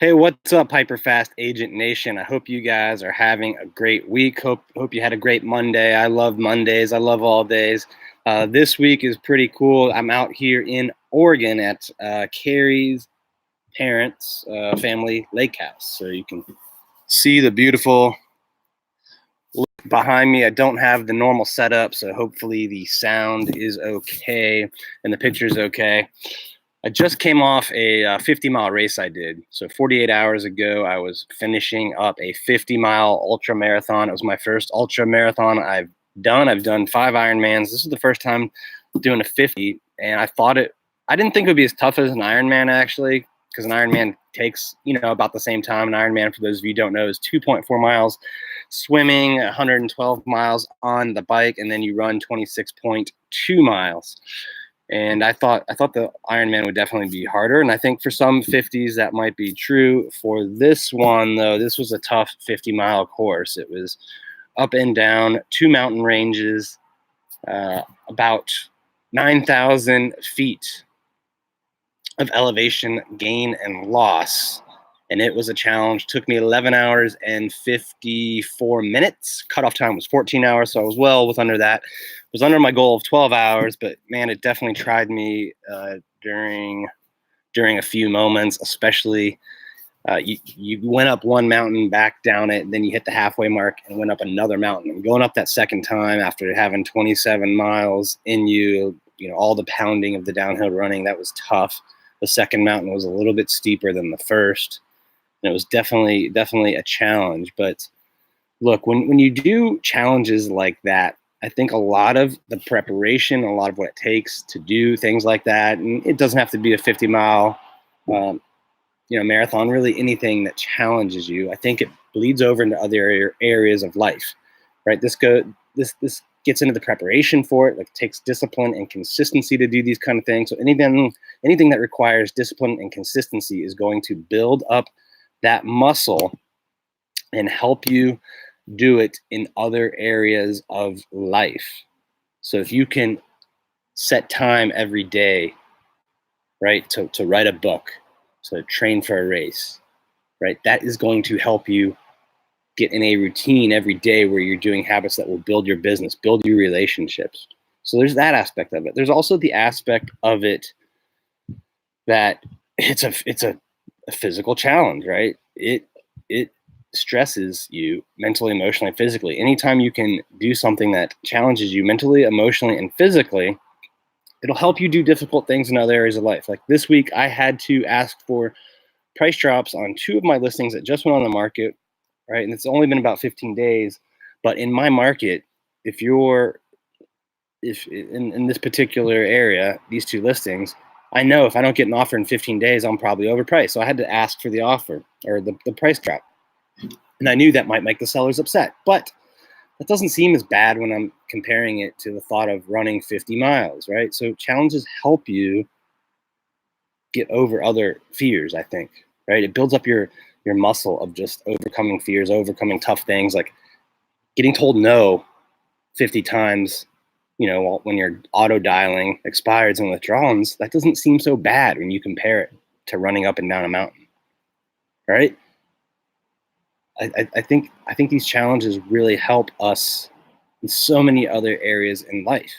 Hey, what's up, HyperFast Agent Nation? I hope you guys are having a great week. Hope you had a great Monday. I love Mondays. I love all days. This week is pretty cool. I'm out here in Oregon at KERI's parents' family lake house. So you can see the beautiful lake behind me. I don't have the normal setup, so hopefully the sound is okay and the picture's okay. I just came off a 50-mile race I did. So 48 hours ago, I was finishing up a 50-mile ultra marathon. It was my first ultra marathon I've done. I've done 5 Ironmans. This is the first time doing a 50, and I didn't think it would be as tough as an Ironman, actually, because an Ironman takes, about the same time. An Ironman, for those of you who don't know, is 2.4 miles swimming, 112 miles on the bike, and then you run 26.2 miles. And I thought the Ironman would definitely be harder. And I think for some 50s that might be true. For this one, though, this was a tough 50-mile course. It was up and down, 2 mountain ranges, about 9,000 feet of elevation gain and loss. And it was a challenge. Took me 11 hours and 54 minutes. Cutoff time was 14 hours, so I was well under that. It was under my goal of 12 hours, but man, it definitely tried me during a few moments, especially you went up one mountain, back down it, and then you hit the halfway mark and went up another mountain. And going up that second time after having 27 miles in you, all the pounding of the downhill running, that was tough. The second mountain was a little bit steeper than the first. And it was definitely a challenge. But look, when you do challenges like that, I think a lot of the preparation, a lot of what it takes to do things like that, and it doesn't have to be a 50-mile, marathon, really anything that challenges you, I think it bleeds over into other areas of life, right? This gets into the preparation for it. Like, it takes discipline and consistency to do these kind of things. So anything that requires discipline and consistency is going to build up that muscle and help you do it in other areas of life. So if you can set time every day, right, to write a book, to train for a race, right, that is going to help you get in a routine every day where you're doing habits that will build your business, build your relationships. So there's that aspect of it. There's also the aspect of it that it's a physical challenge, right? It stresses you mentally, emotionally, physically. Anytime you can do something that challenges you mentally, emotionally, and physically, it'll help you do difficult things in other areas of life. Like this week, I had to ask for price drops on 2 of my listings that just went on the market, right? And it's only been about 15 days. But in my market, if in this particular area, these 2 listings, I know if I don't get an offer in 15 days, I'm probably overpriced. So I had to ask for the offer or the price drop. And I knew that might make the sellers upset, but that doesn't seem as bad when I'm comparing it to the thought of running 50 miles, right? So challenges help you get over other fears, I think, right? It builds up your muscle of just overcoming fears, overcoming tough things, like getting told no 50 times, when you're auto dialing expireds and withdrawals. That doesn't seem so bad when you compare it to running up and down a mountain, right? I think these challenges really help us in so many other areas in life.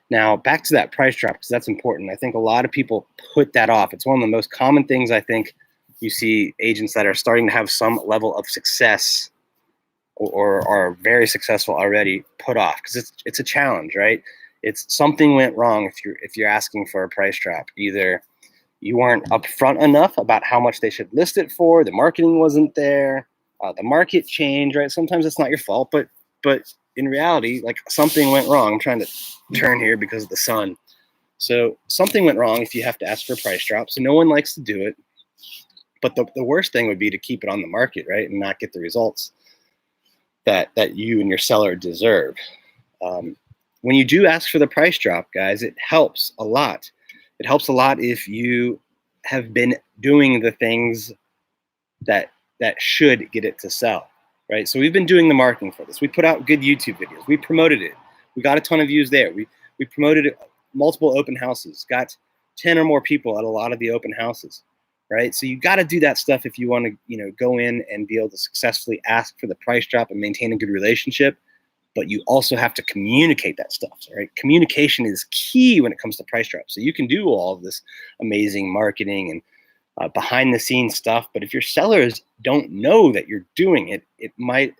Now, back to that price drop, because that's important. I think a lot of people put that off. It's one of the most common things I think you see agents that are starting to have some level of success or are very successful already put off, because it's a challenge, right? It's something went wrong if you're asking for a price drop. Either you weren't upfront enough about how much they should list it for, the marketing wasn't there, the market changed, right? Sometimes it's not your fault, but in reality, like, something went wrong. I'm trying to turn here because of the sun. So something went wrong if you have to ask for a price drop. So no one likes to do it. But the worst thing would be to keep it on the market, right, and not get the results that you and your seller deserve. When you do ask for the price drop, guys, it helps a lot. It helps a lot if you have been doing the things that should get it to sell, right? So we've been doing the marketing for this. We put out good YouTube videos. We promoted it. We got a ton of views there. We promoted it, multiple open houses, got 10 or more people at a lot of the open houses. right? So you got to do that stuff if you want to, go in and be able to successfully ask for the price drop and maintain a good relationship. But you also have to communicate that stuff, right? Communication is key when it comes to price drops. So you can do all of this amazing marketing and behind the scenes stuff, but if your sellers don't know that you're doing it, you might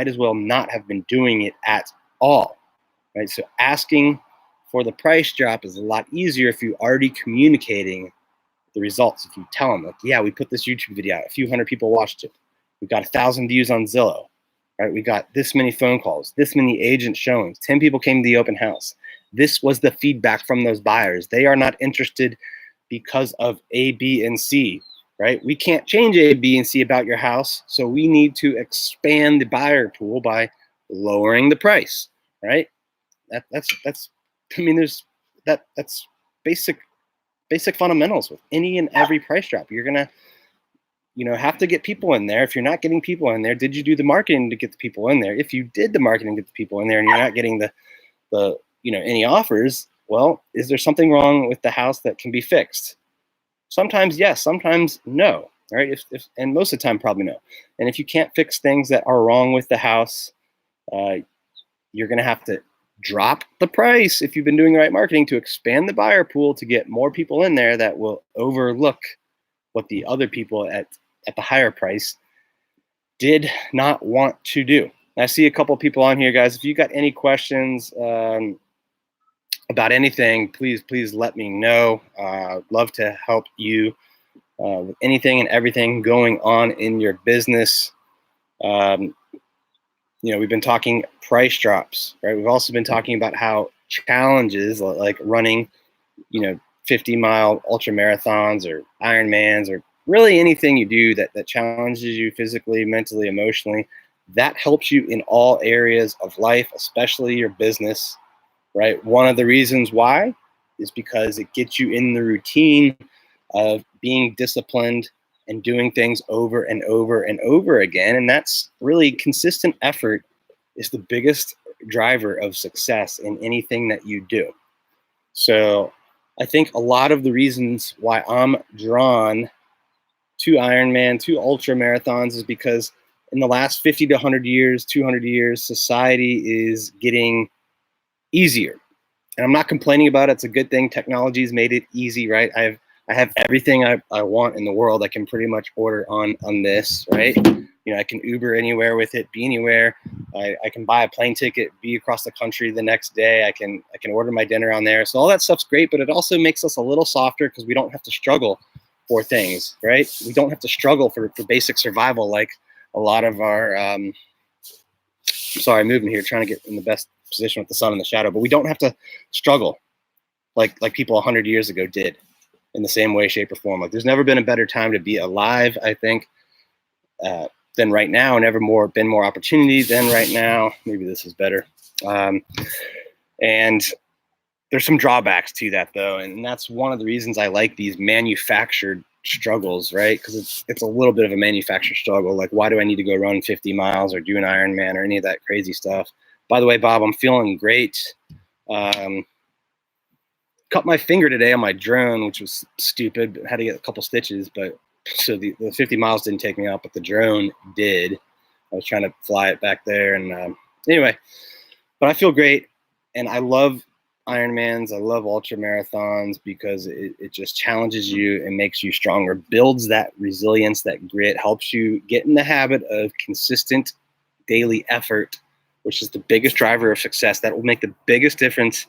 as well not have been doing it at all, right? So asking for the price drop is a lot easier if you're already communicating the results. If you tell them, like, yeah, we put this YouTube video out, a few hundred people watched it, we got 1,000 views on Zillow, right? We got this many phone calls, this many agent showings, 10 people came to the open house. This was the feedback from those buyers. They are not interested because of A, B, and C, right? We can't change A, B, and C about your house, so we need to expand the buyer pool by lowering the price, right? That's basic fundamentals with any and every price drop. You're gonna have to get people in there. If you're not getting people in there, did you do the marketing to get the people in there? If you did the marketing to get the people in there and you're not getting the any offers, well, is there something wrong with the house that can be fixed? Sometimes yes, sometimes no, right? And most of the time probably no. And if you can't fix things that are wrong with the house, you're gonna have to drop the price if you've been doing the right marketing to expand the buyer pool to get more people in there that will overlook what the other people at the higher price did not want to do. I see a couple people on here, guys. If you got any questions about anything, please let me know. Love to help you with anything and everything going on in your business. We've been talking price drops, right? We've also been talking about how challenges like running, 50-mile ultramarathons or Ironmans or really anything you do that challenges you physically, mentally, emotionally, that helps you in all areas of life, especially your business, right? One of the reasons why is because it gets you in the routine of being disciplined and doing things over and over and over again. And that's really consistent effort is the biggest driver of success in anything that you do. So I think a lot of the reasons why I'm drawn to Ironman, to ultra marathons, is because in the last 50 to 100 years, 200 years, society is getting easier. And I'm not complaining about it. It's a good thing. Technology has made it easy, right? I have everything I want in the world. I can pretty much order on this, right? I can Uber anywhere with it, be anywhere. I can buy a plane ticket, be across the country the next day. I can order my dinner on there. So all that stuff's great, but it also makes us a little softer because we don't have to struggle for things, right? We don't have to struggle for basic survival like a lot of our, sorry, I'm moving here, trying to get in the best position with the sun and the shadow, but we don't have to struggle like people 100 years ago did in the same way, shape, or form. Like there's never been a better time to be alive, I think, than right now. Never been more opportunity than right now. Maybe this is better. And there's some drawbacks to that though. And that's one of the reasons I like these manufactured struggles, right? Because it's a little bit of a manufactured struggle. Like, why do I need to go run 50 miles or do an Ironman or any of that crazy stuff? By the way, Bob, I'm feeling great. Cut my finger today on my drone, which was stupid. Had to get a couple stitches, but so the 50 miles didn't take me out, but the drone did. I was trying to fly it back there, and anyway, but I feel great, and I love Ironmans. I love ultra marathons because it just challenges you and makes you stronger, builds that resilience, that grit, helps you get in the habit of consistent daily effort, which is the biggest driver of success. That will make the biggest difference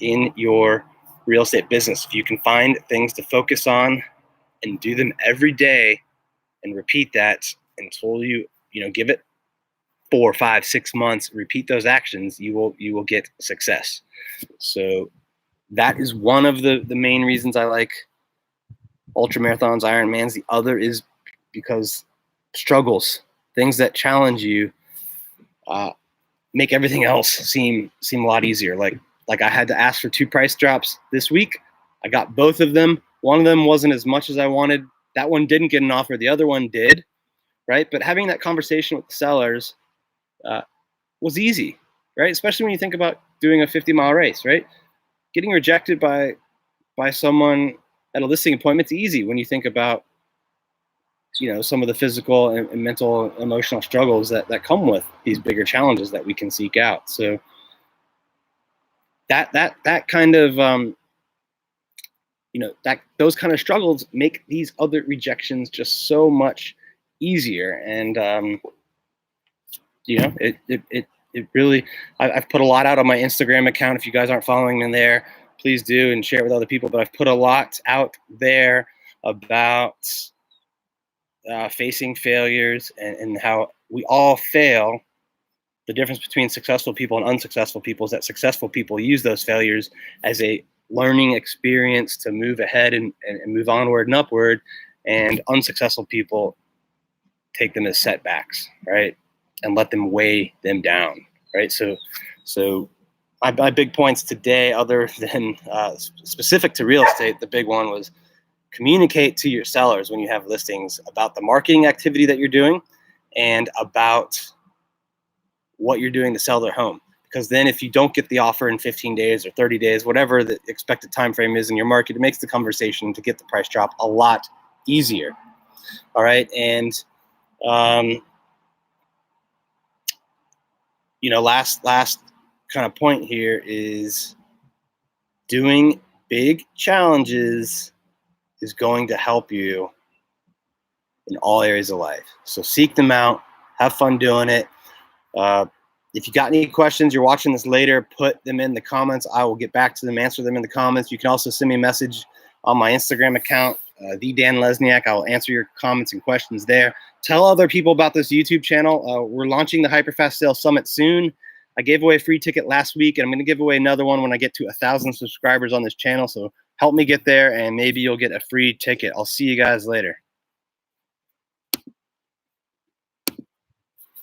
in your real estate business. If you can find things to focus on and do them every day and repeat that until you give it 4, 5, 6 months, repeat those actions, you will get success. So that is one of the main reasons I like ultra marathons, Ironmans. The other is because struggles, things that challenge you, make everything else seem a lot easier. Like I had to ask for 2 price drops this week. I got both of them. One of them wasn't as much as I wanted. That one didn't get an offer. The other one did, right? But having that conversation with the sellers was easy, right? Especially when you think about doing a 50-mile race, right? Getting rejected by someone at a listing appointment is easy when you think about some of the physical and mental, emotional struggles that come with these bigger challenges that we can seek out. So that kind of those kind of struggles make these other rejections just so much easier. And it really, I've put a lot out on my Instagram account. If you guys aren't following me there, please do and share it with other people. But I've put a lot out there about facing failures and how we all fail. The difference between successful people and unsuccessful people is that successful people use those failures as a learning experience to move ahead and move onward and upward, and unsuccessful people take them as setbacks, right? And let them weigh them down, right? So my big points today, other than specific to real estate, the big one was communicate to your sellers when you have listings about the marketing activity that you're doing and about what you're doing to sell their home. Because then if you don't get the offer in 15 days or 30 days, whatever the expected time frame is in your market, it makes the conversation to get the price drop a lot easier. All right. And, last kind of point here is doing big challenges is going to help you in all areas of life. So seek them out, have fun doing it. If you got any questions, you're watching this later, put them in the comments. I will get back to them, answer them in the comments. You can also send me a message on my Instagram account, the Dan Lesniak. I will answer your comments and questions there. Tell other people about this YouTube channel. We're launching the HyperFast Sales Summit soon. I gave away a free ticket last week, and I'm going to give away another one when I get to 1,000 subscribers on this channel. So help me get there, and maybe you'll get a free ticket. I'll see you guys later.